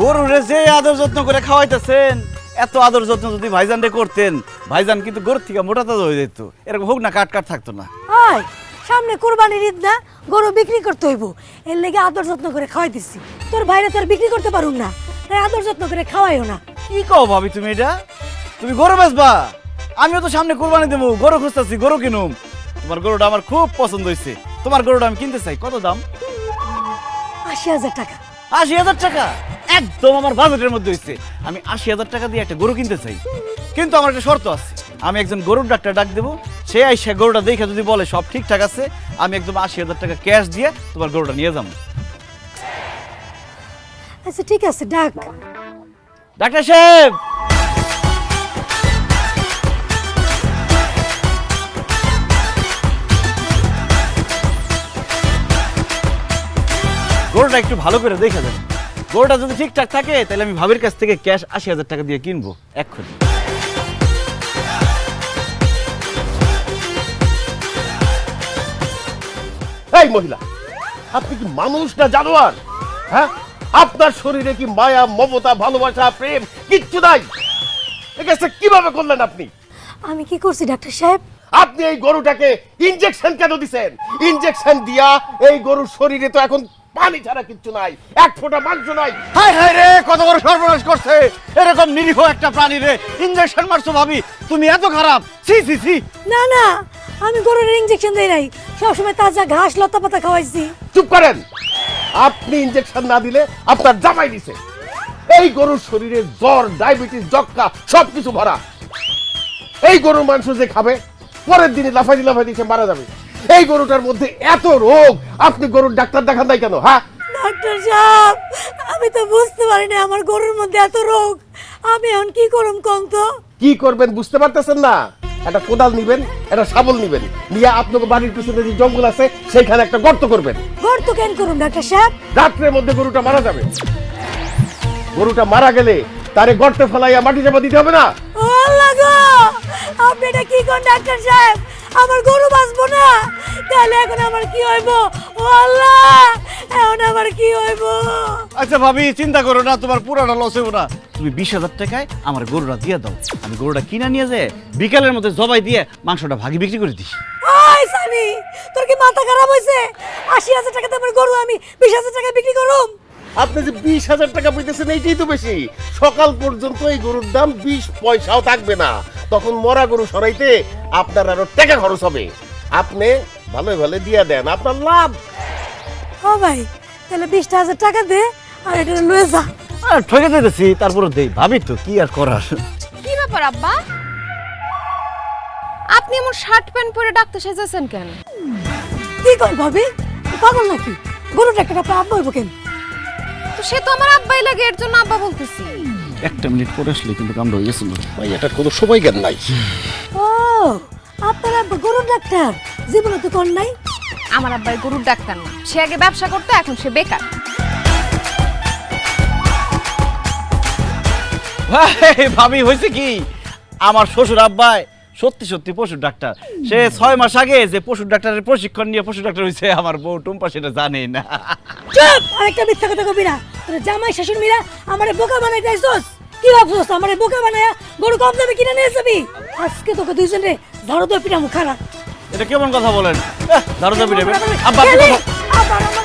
গরুরে যে আদর যত্ন করে খাওয়াইতেছেন, এত আদর যত্ন যদি ভাইজান রে করতেন, ভাইজান কিন্তু গরুর থেকে মোটা তাজা হয়ে যেত, এরকম হোক না কাট কাট থাকতো না। আয় সামনে কুরবানির ঈদ না, গরু বিক্রি করতে হইব, এর লেগে আদর যত্ন করে খাওয়াই দিচ্ছি। তোর ভাইরা তোর বিক্রি করতে পারুম না, তাই আদর যত্ন করে খাওয়াইও না। কি কও ভাবি তুমি এটা? তুমি গরু বেচবা? আমিও তো সামনে কুরবানি দেবো, গরু খুঁজতেছি, গরু কিনুম। তোমার গরুটা আমার খুব পছন্দ হয়েছে, তোমার গরুটা আমি কিনতে চাই। কত দাম? ৮০,০০০ টাকা। ৮০,০০০ টাকা? একদম আমার বাজেটের মধ্যে হয়েছে। আমি ৮০,০০০ টাকা দিয়ে একটা গরু কিনতে চাই, কিন্তু আমার একটা শর্ত আছে। আমি একজন গরুর ডাক্তার ডাক দেবো, সে আইসা গরুটা দেখে যদি বলে সব ঠিকঠাক আছে, আমি একদম ৮০,০০০ টাকা ক্যাশ দিয়ে তোমার গরুটা নিয়ে যাবো। আচ্ছা ঠিক আছে, ডাক। ডাক্তার সাহেব, গরুটা একটু ভালো করে দেখে দেন। গরুটা যদি ঠিকঠাক থাকে তাহলে আমি ভাবির কাছ থেকে ক্যাশ ৮০,০০০ টাকা দিয়ে কিনবো এক্ষুনি। এই মহিলা, আপনি কি মানুষ না জানোয়ার? হ্যাঁ, আপনার শরীরে কি মায়া, মমতা, ভালোবাসা, প্রেম কিচ্ছু নাই? এই কাজটা কিভাবে করলেন আপনি? আমি কি করছি ডাক্তার সাহেব? আপনি এই গরুটাকে ইনজেকশন কেন দিছেন? ইনজেকশন দিয়া এই গরুর শরীরে তো এখন পানি ছাড়া কিচ্ছু নাই, এক ফোঁটা মাংস নাই। হায় হায় রে, কত বড় সর্বনাশ করছে! এরকম নিরীহ একটা প্রাণীরে ইনজেকশন মারছো ভাবি, তুমি এত খারাপ! ছি ছি ছি! না না, আমি গরুর ইনজেকশন দেই নাই, সবসময় তাজা ঘাস লতা পাতা খাওয়াইছি। চুপ করেন! আপনি ইনজেকশন না দিলে আপনার জামাই দিছে। এই গরুর শরীরে জ্বর, ডায়াবেটিস, যক্কা সবকিছু ভরা। এই গরুর মাংস যে খাবে পরের দিনে লাফাইতে লাফাইতে সে মারা যাবে। এই গরুটার মধ্যে এত রোগ, আপনি গরুর ডাক্তার দেখান নাই কেন? হ্যাঁ ডাক্তার সাহেব, আমি তো বুঝতে পারিনি আমার গরুর মধ্যে এত রোগ। আমি এখন কি করুম কোন তো? কি করবেন বুঝতে পারতেছেন না? একটা কোদাল নিবেন, একটা শাবল নিবেন, নিয়ে আপনাকে বাড়ির পিছনে যে জঙ্গল আছে সেখানে একটা গর্ত করবেন। গর্ত কেন করুম ডাক্তার সাহেব? রাত্রের মধ্যে গরুটা মারা যাবে। গরুটা মারা গেলে তারে গর্তে ফেলাইয়া মাটি চাপা দিতে হবে না? ও আল্লাহ গো, আপনি এটা কি কোন ডাক্তার সাহেব? আমার গরু বাঁচবো না, তাহলে এখন আমার কি হইব? ও আল্লাহ, এখন আমার কি হইব? আচ্ছা ভাবি, চিন্তা করো না, তোমার পুরাটা লস হইব না। তুমি ২০,০০০ টাকায় আমার গরুটা দিয়ে দাও, আমি গরুটা কিনা নিয়ে যায় বিকালের মধ্যে জবাই দিয়ে মাংসটা ভাগে বিক্রি করে দিস। ওই সানি, তোর কি মাথা খারাপ হইছে? ৮০,০০০ টাকাতে আমার গরু আমি ২০,০০০ টাকায় বিক্রি করুম? আপনি যে ২০,০০০ টাকা পেতেছেন এইটাই তো বেশি। সকাল পর্যন্ত এই গরুর দাম ২০ পয়সাও থাকবে না, তখন মরা গরু সরাইতে আপনার আরো টাকা খরচ হবে। আপনি ভালো ভালো দিয়া দেন, আপনার লাভ। ও ভাই, তাহলে ২০,০০০ টাকা দে আর এটা লয়ে যা। ঠকে দিতেছি, তারপরে দেই। ভাবি তো কি আর করার। কি ব্যাপার আব্বা, আপনি এমন শার্ট প্যান্ট পরে ডাক্তার সেজেছেন কেন? কি কই ভাবি, পাগল নাকি? গরু ডাক্তার আপনি আব্বা হইব কেন? তো সে তো আমার আব্বাই লাগে, এর জন্য আব্বা বলতেছি। একটা মিনিট পরে আসলে কিন্তু কামড় হয়ে গেছিল। ভাই এটার কোনো সময় জ্ঞান নাই। ও, আপনার আব্বা গরুর ডাক্তার? জীবনে তো কোন নাই। আমার আব্বাই গরুর ডাক্তার না, সে আগে ব্যবসা করতো, এখন সে বেকার। ভাবি হয়েছে কি, আমার শ্বশুর আব্বাই সত্যি সত্যি পশুর ডাক্তার। সে ৬ মাস আগে যে পশুর ডাক্তারের প্রশিক্ষণ নিয়ে পশু ডাক্তার হয়েছে, আমার বউ টুম্পা সেটা জানে না। চুপ! আরেকটা মিথ্যা কথা কবি না। তোর জামাই শাশুড়ি মিরা আমারে বোকা বানাই যাইছস। কি ভাবছস আমারে বোকা বানায়া গরু কম দামে কিনে নিয়ে যাবি? আজকে তোকে দুইজন রে ঝাড়ু দিয়ে পিটামু খারাপ। এটা কেমন কথা বলেন? ধারণা পিটাবে? আব্বা খেলে, আবার আমার